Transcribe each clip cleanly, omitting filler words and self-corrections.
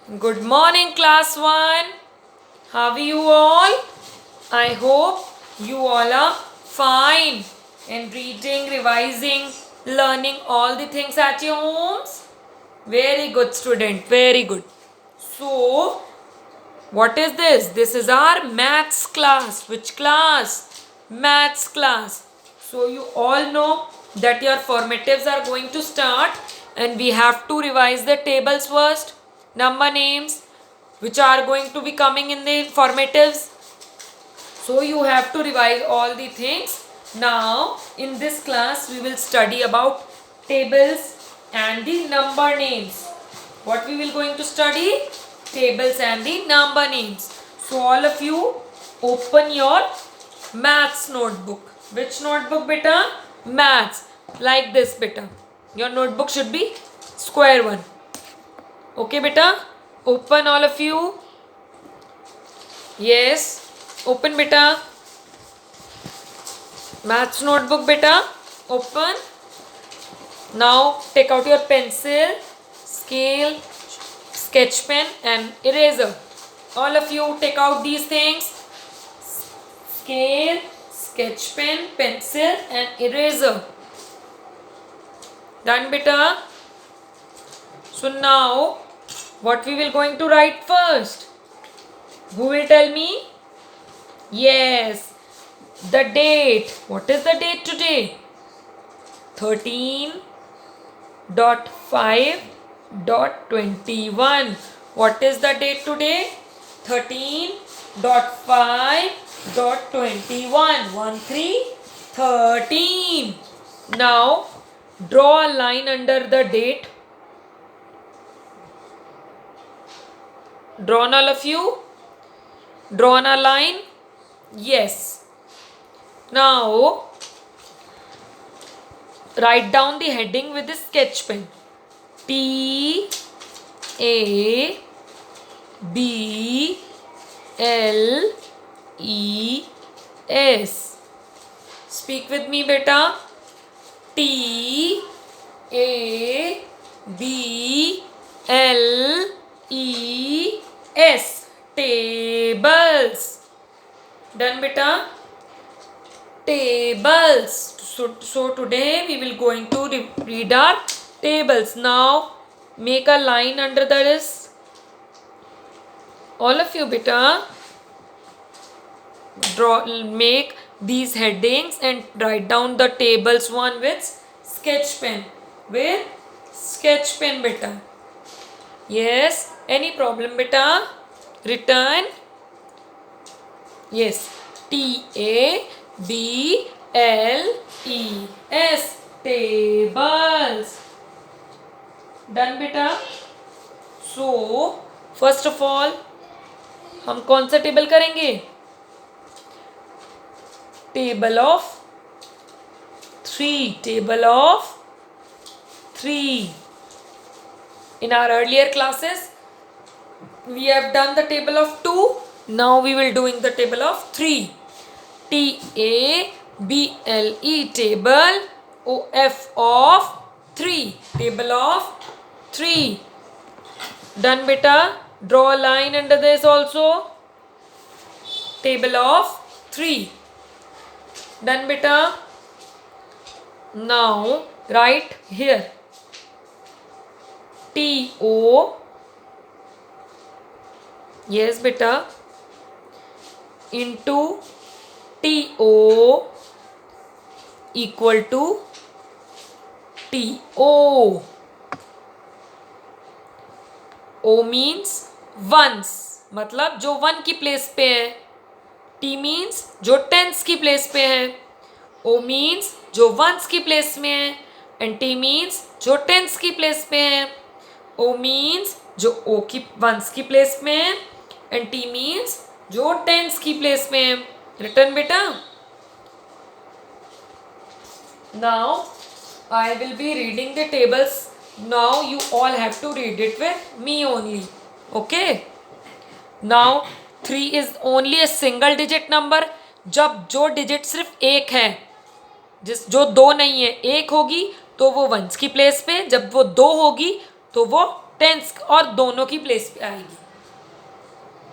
Good morning, class 1. How are you all? I hope you all are fine in reading, revising, learning all the things at your homes. Very good, student. Very good. So, what is this? This is our maths class. Which class? Maths class. So, you all know that your formatives are going to start and we have to revise the tables first, number names, which are going to be coming in the formatives. So, you have to revise all the things. Now, in this class, we will study about tables and the number names. What we will going to study? Tables and the number names. So all of you open your maths notebook. Which notebook beta? Maths. Like this beta. Your notebook should be square one. Okay beta? Open all of you. Yes. Open beta. Maths notebook beta. Open. Now take out your pencil, scale, sketch pen and eraser. All of you take out these things. Scale, sketch pen, pencil and eraser. Done beta? So now what we will going to write first? Who will tell me? Yes, the date. What is the date today? 13.5.21. What is the date today? 13.5.21. 13. Now draw a line under the date. Drawn all of you? Drawn a line? Yes. Now write down the heading with the sketch pen. T A B L E S. Speak with me beta. T A B L E S. Tables. Done beta? Tables. So today we will going to read our tables. Now make a line under this. All of you beta, make these headings and write down the tables one with sketch pen. With sketch pen beta. Yes, any problem beta? Return. Yes, T A B L E S. Tables. Done बेटा? So first of all हम कौन सा table करेंगे? Table of 3. Table of 3. In our earlier classes we have done the table of 2. Now we will doing the table of 3. T A B L E. Table. O F of 3. Table of 3. Done beta? Draw a line under this also. Table of 3. Done beta? Now write here. T O. Yes beta. Into T O equal to T O. O means ones. मतलब जो 1 की place पे है. T means जो tense की place पे है. O means जो वंस की प्लेस में है. And T means जो टेंस की प्लेस पे है. O means जो O की वंस की प्लेस में है. And T means जो टेंस की प्लेस में है. रिटर्न बेटा? Now I will be reading the tables. Now you all have to read it with me only. Okay? Now 3 is only a single digit number. जब जो digit सिर्फ एक है, जो 2 नहीं है, 1 होगी तो वो वंस की प्लेस पे, जब वो 2 होगी तो वो टेंस और दोनों की प्लेस पे आएगी।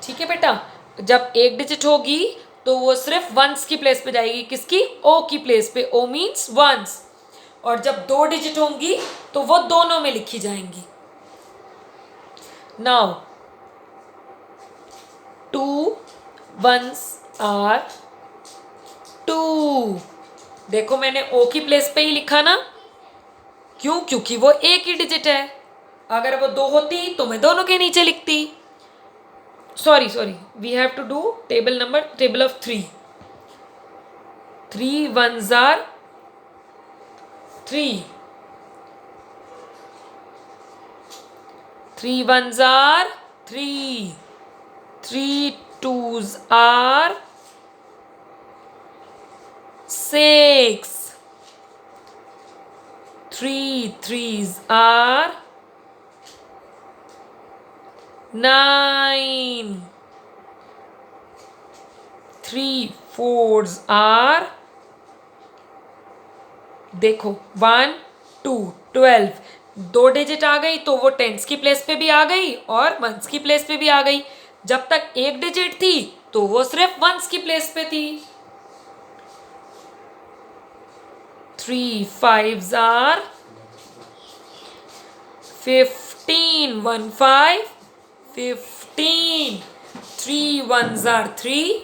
ठीक है बेटा, जब एक डिजिट होगी तो वो सिर्फ वंस की प्लेस पे जाएगी, किसकी? ओ की प्लेस पे। O means ones. और जब दो डिजिट होंगी तो वो दोनों में लिखी जाएंगी। Now 2 ones are 2। देखो मैंने ओ की प्लेस पे ही लिखा ना, क्यों? क्योंकि वो एक ही डिजिट है। अगर वो दो होती तो मैं दोनों के नीचे लिखती। Sorry we have to do table of 3। 3 ones are 3। 3 ones are 3। 3 twos are 6। 3 threes are 9। 3 fours are, देखो 1 2 12। दो डिजिट आ गई तो वो टेंस की प्लेस पे भी आ गई और वंस की प्लेस पे भी आ गई। जब तक एक डिजिट थी तो वो सिर्फ वंस की प्लेस पे थी। 3 fives are 15। 1 5 15। 3 ones are 3।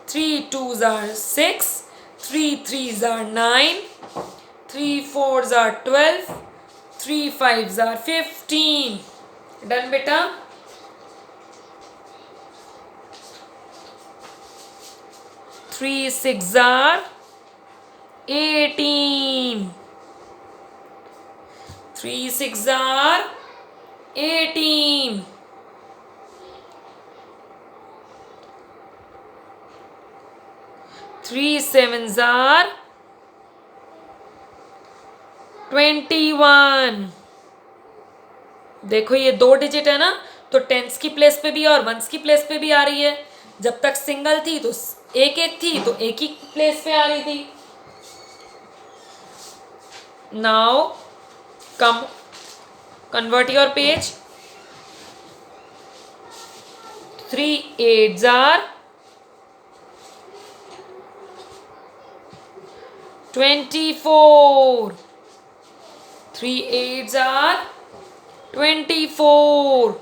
3 twos are 6। 3 threes are 9। 3 fours are 12। 3 fives are 15। Done बेटा। 3 6 are 18। 3 6 are 18। 3 sevens are 21। देखो ये दो डिजिट है ना, तो टेंस की प्लेस पे भी और वंस की प्लेस पे भी आ रही है। जब तक सिंगल थी तो एक एक थी तो एक ही प्लेस पे आ रही थी। Now come convert your page। 3 8s are 24। 3 8s are 24।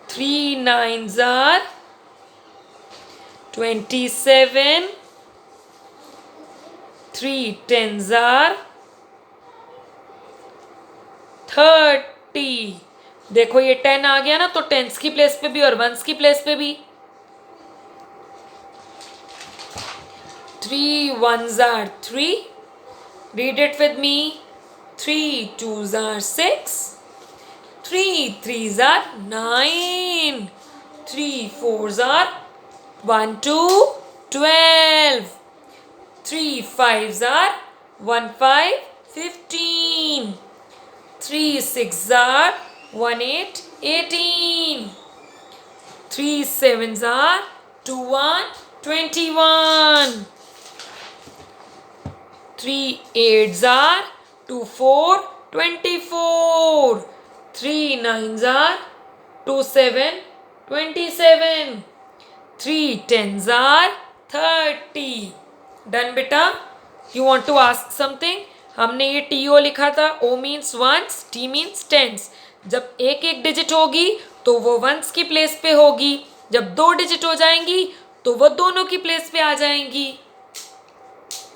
3 9s are 27। 3 10s are 30। देखो ये 10 आ गया ना, तो टेंस की प्लेस पे भी और वंस की प्लेस पे भी। 3 ones are 3। Read it with me। 3 twos are 6। 3 threes are 9। 3 fours are 1 2 12। 3 fives are 1 5 15। 3 6 are 1 8 18। 3 sevens are 2 1 21। 3 8s are 2 4 24। 3 9s are 2 7 27। 3 10s are 30। Done बेटा। You want to ask something? हमने ये T O लिखा था। O means ones, T means tens. जब एक एक digit होगी तो वो वंस की प्लेस पे होगी। जब दो डिजिट हो जाएंगी तो वो दोनों की प्लेस पे आ जाएंगी।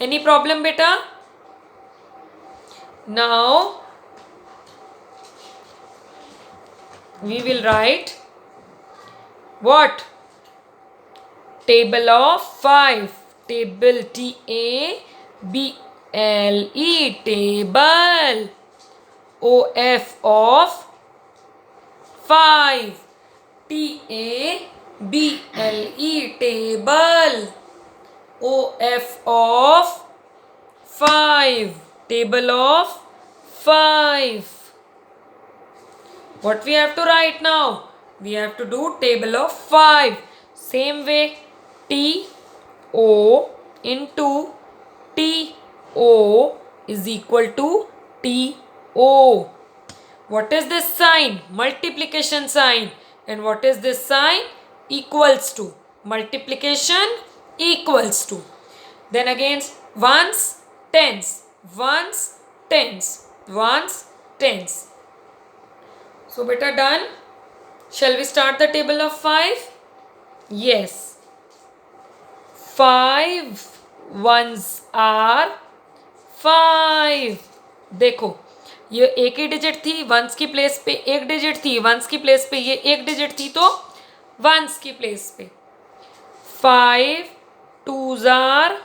एनी प्रॉब्लम बेटा? Now we will write what? Table of 5। Table, T-A-B-L-E, table। O-F of 5। T-A-B-L-E, table। O-F of 5, table of 5। What we have to write now? We have to do table of 5. Same way, T O into T O is equal to T O. What is this sign? Multiplication sign. And what is this sign? Equals to. Multiplication equals to. Then again ones, tens, ones, tens, ones, tens. So beta done. Shall we start the table of 5? Yes. 5 ones are 5. देखो ये एक ही digit थी, once की place पे एक digit थी, once की place पे ये एक डिजिट थी, तो वंस की प्लेस पे 5 2s are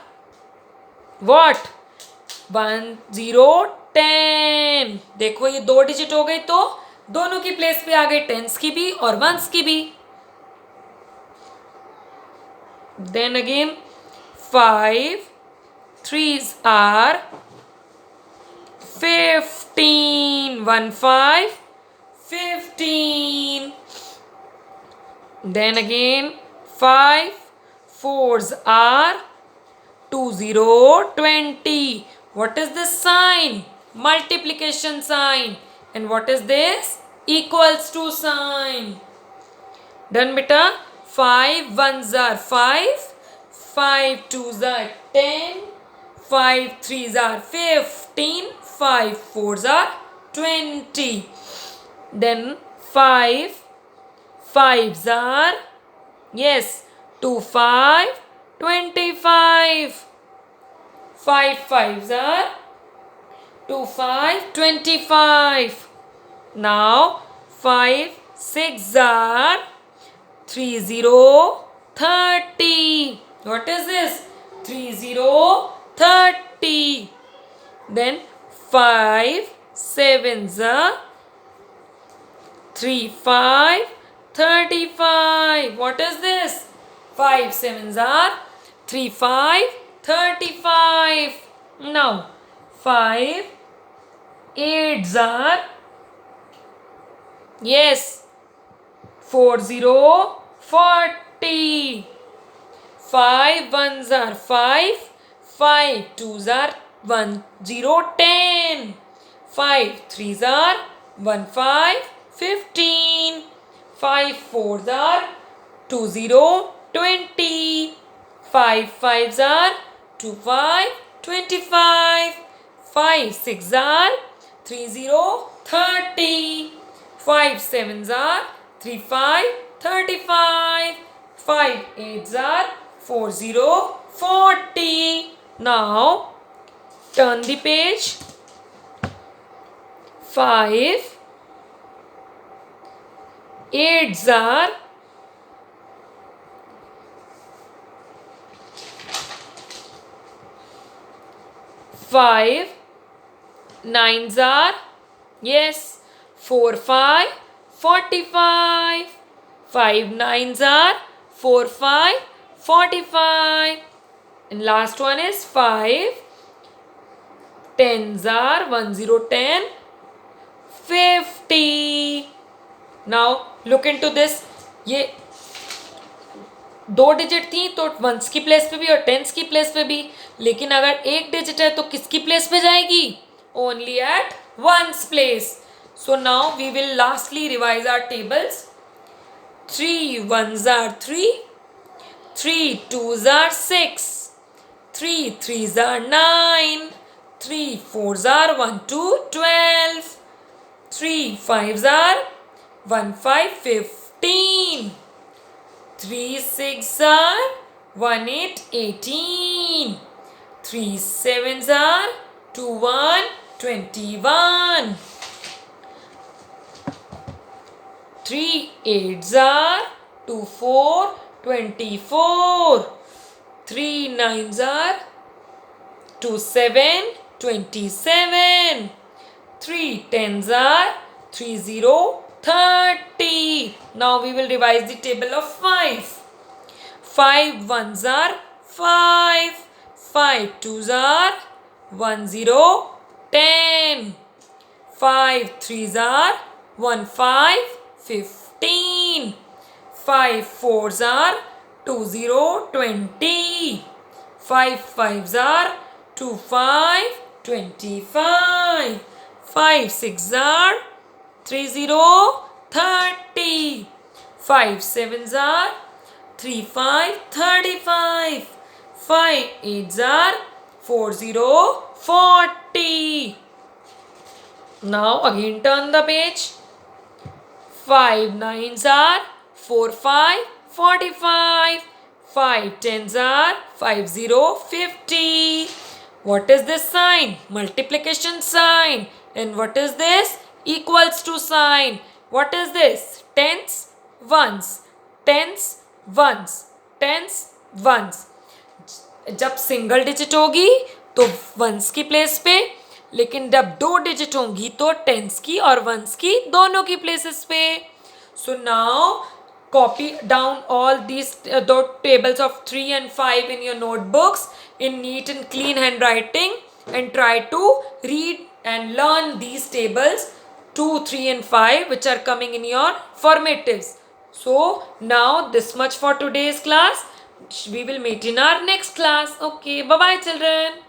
what? 1 0 10. देखो ये दो डिजिट हो गई तो दोनों की प्लेस पे आ गई टेंस की भी और वंस की भी. Then again 5 3s are 15. 1 5 15. Then again 5 4s are 2 0 20. What is this sign? Multiplication sign. And what is this? Equals to sign. Done beta. 5 ones are 5, 5 2s are 10, 5 3s are 15, 5 4s are 20. Then 5 5s are, yes, 2 5 25. 5 5s are 2 5 25. Now 5 6s are 3 0 30. What is this? 3 0 30. Then 5 7s are 3 5 35. What is this? 5 7s are 3 5 35. Now 5 8s are, yes, 4 0 40. 5 ones are 5, 5 2s are 1 0 10. 5 3s are 1 5 15. 5 4s are 2 0 20. 5 5s are 2 5 25. 5 6s are 3 0 30. 5 7s are 3 5 35. 5 8s are 4 0 40. Now turn the page. 5 8s are 5 9s are, yes, 4 5 45. 5 9s are 4 5 45. And last one is 5 10s are 1 0 10 50. Now look into this. ये दो digit थी तो once की place पे भी और tense की place पे भी, लेकिन अगर एक डिजिट है तो किसकी प्लेस पे जाएगी? Only at ones place. So now we will lastly revise our tables. 3 ones are 3, 3 2s are 6, 3 3s are 9, 3 4s are 1 2 12, 3 5s are 1 5 15, 3 6 are 1 8 18, 3 7s are 2 1 21, 3 8s are 2 4 24, 3 9s are 2 7 27, 3 10s are 3 0 30. Now we will revise the table of 5. 5 ones are 5, 5 2s are 1 0 10, 5 3s are 1 5 15, 5 4s are 2 0 20, 5 5s are 2 5 25, 5 6s are 3 0 30. 5 sevens are 3 5 35. 5 eights are 40 40. Now again turn the page. 5 nines are 4 5 45. 5 tens are 50 50. What is this sign? Multiplication sign. And what is this? Equals to sign. What is this? Tens, ones. Tens, ones. Tens, ones. जब single digit होगी तो once की place पे, लेकिन जब दो digit होंगी तो टेंस की और वंस की दोनों की प्लेसेस पे. So now copy down all these the tables of 3 and 5 in your notebooks in neat and clean handwriting and try to read and learn these tables 2, 3 and 5 which are coming in your formatives. So now this much for today's class. We will meet in our next class. Okay, bye bye children.